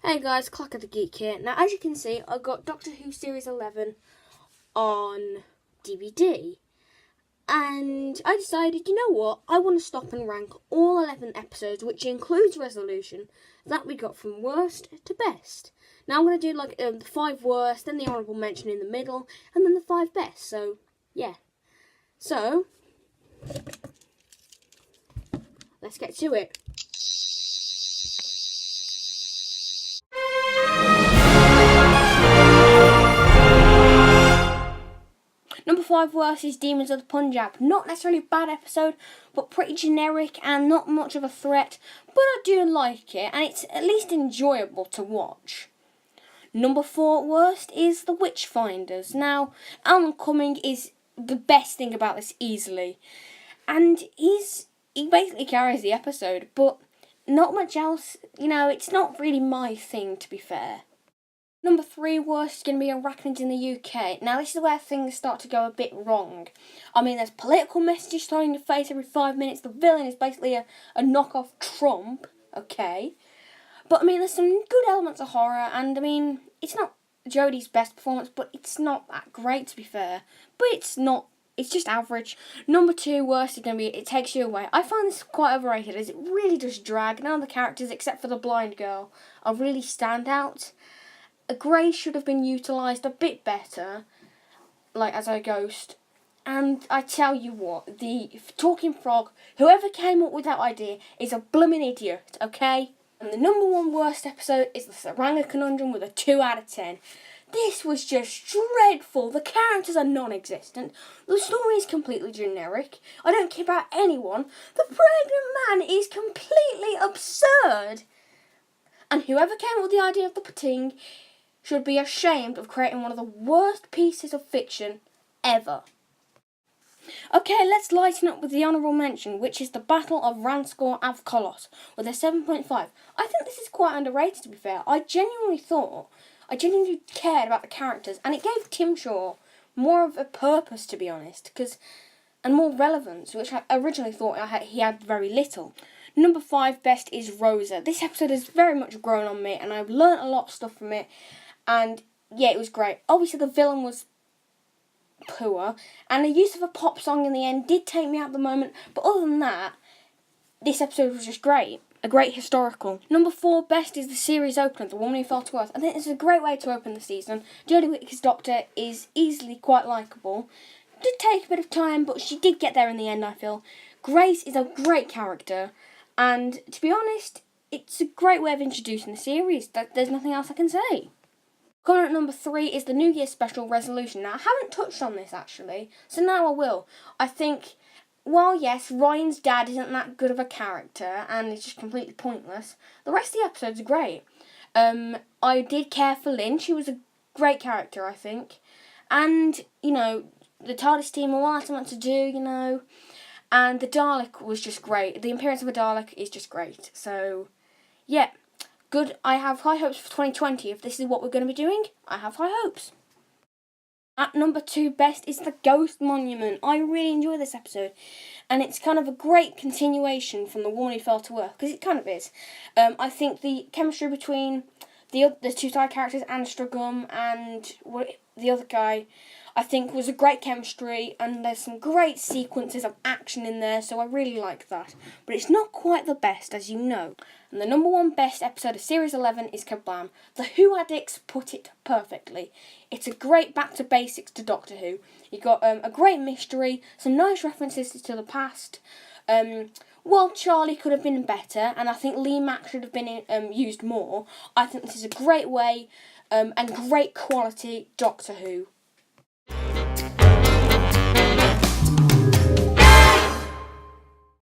Hey guys, Clock of the Geek here. Now, as you can see, I got Doctor Who Series 11 on DVD. And I decided, you know what, I want to stop and rank all 11 episodes, which includes Resolution, that we got from worst to best. Now, I'm going to do like the 5 worst, then the Honourable mention in the middle, and then the 5 best. So, yeah. So, let's get to it. Number 5 worst is Demons of the Punjab. Not necessarily a bad episode, but pretty generic and not much of a threat. But I do like it, and it's at least enjoyable to watch. Number 4 worst is the Witchfinders. Now, Alan Cumming is the best thing about this easily. And he basically carries the episode, but not much else. You know, it's not really my thing, to be fair. Number 3 worst is going to be Arachnids in the UK. Now, this is where things start to go a bit wrong. I mean, there's political messages thrown in your face every 5 minutes. The villain is basically a knockoff Trump, okay? But, I mean, there's some good elements of horror, and, I mean, it's not Jodie's best performance, but it's not that great, to be fair. But it's just average. Number 2 worst is going to be It Takes You Away. I find this quite overrated, as it really does drag. None of the characters, except for the blind girl, are really standout. Grace should have been utilised a bit better, like as a ghost. And I tell you what, the talking frog, whoever came up with that idea, is a blooming idiot, okay? And the number 1 worst episode is the Tsuranga conundrum with a 2 out of 10. This was just dreadful. The characters are non-existent. The story is completely generic. I don't care about anyone. The pregnant man is completely absurd. And whoever came up with the idea of the pating should be ashamed of creating one of the worst pieces of fiction ever. Okay, let's lighten up with the honourable mention, which is the Battle of Ranskoor of Kolos, with a 7.5. I think this is quite underrated, to be fair. I genuinely cared about the characters, and it gave Tim Shaw more of a purpose, to be honest, and more relevance, which I originally thought he had very little. Number 5 best is Rosa. This episode has very much grown on me, and I've learnt a lot of stuff from it. And, yeah, it was great. Obviously, the villain was poor. And the use of a pop song in the end did take me out at the moment. But other than that, this episode was just great. A great historical. Number 4 best is the series opener, The Woman Who Fell to Earth. I think this is a great way to open the season. Jodie Whittaker's Doctor is easily quite likeable. Did take a bit of time, but she did get there in the end, I feel. Grace is a great character. And, to be honest, it's a great way of introducing the series. There's nothing else I can say. Comment number 3 is the New Year special Resolution. Now, I haven't touched on this, actually, so now I will. I think, while yes, Ryan's dad isn't that good of a character, and it's just completely pointless, the rest of the episodes are great. I did care for Lynn. She was a great character, I think. And, you know, the TARDIS team all had something to do, you know. And the Dalek was just great. The appearance of a Dalek is just great. So, yeah. Good. I have high hopes for 2020. If this is what we're going to be doing, I have high hopes. At number 2 best is the Ghost Monument. I really enjoy this episode. And it's kind of a great continuation from The Woman Who Fell to Earth. Because it kind of is. I think the chemistry between the 2 side characters, Anstrogum and the other guy, I think was a great chemistry, and there's some great sequences of action in there, so I really like that. But it's not quite the best, as you know. And the number 1 best episode of Series 11 is Kerblam. The Who addicts put it perfectly. It's a great back to basics to Doctor Who. You got a great mystery, some nice references to the past. While Charlie could have been better, and I think Lee Mack should have been used more, I think this is a great way and great quality Doctor Who.